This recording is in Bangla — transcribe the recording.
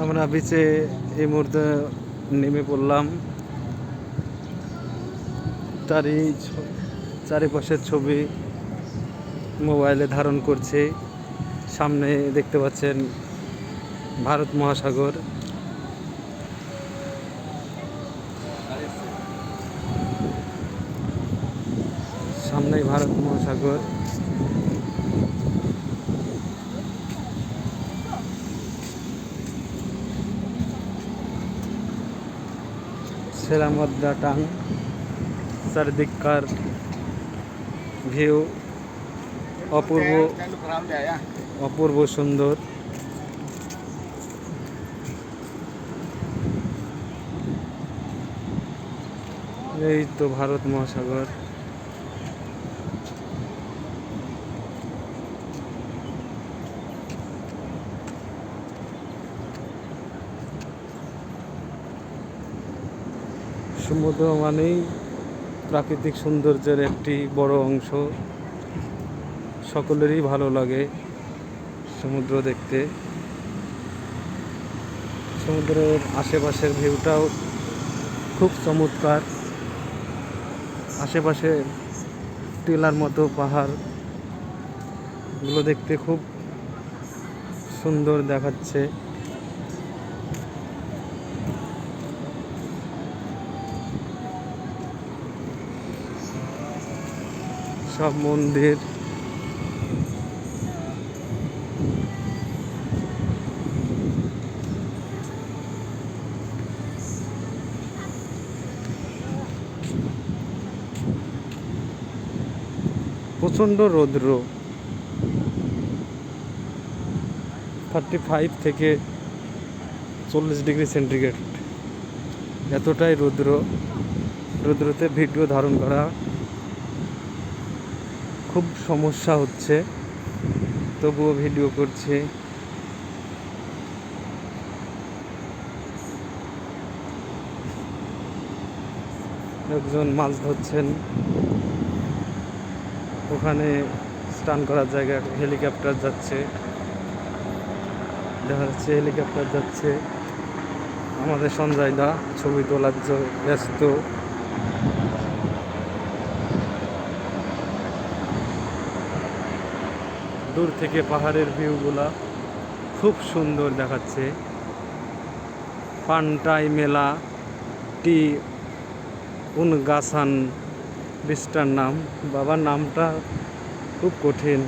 আমরা বিচে এই মুহূর্তে নেমে পড়লাম। চারিপাশের ছবি মোবাইলে ধারণ করছে। সামনে দেখতে পাচ্ছেন ভারত মহাসাগর। সামনেই ভারত মহাসাগর। সেলামদ্দা টাং, চারিদিককার ভিউ অপূর্ব সুন্দর। এই তো ভারত মহাসাগর। সমুদ্র মানেই প্রাকৃতিক সৌন্দর্যের একটি বড় অংশ। সকলেরই ভালো লাগে সমুদ্র দেখতে। সমুদ্রের আশেপাশের ভিউটাও খুব চমৎকার। আশেপাশে টিলার মতো পাহাড়গুলো দেখতে খুব সুন্দর দেখাচ্ছে। সব মন্দির, প্রচণ্ড রৌদ্র, 35 থেকে 40 ডিগ্রি সেন্টিগ্রেড, এতটাই রৌদ্রতে ভিডিও ধারণ করা খুব সমস্যা হচ্ছে, তবুও ভিডিও করছি। একজন মাছ ধরছেন, ওখানে স্নান করার জায়গা হেলিকপ্টার যাচ্ছে, দেখা যাচ্ছে হেলিকপ্টার যাচ্ছে। আমাদের সঞ্জয় দা ছবি তোলার ব্যস্ত। দূর থেকে পাহাড়ের ভিউগুলা খুব সুন্দর দেখাচ্ছে। পান্টাই মেলা টি উনগাসান বীজটার নাম, বাবার নামটা খুব কঠিন।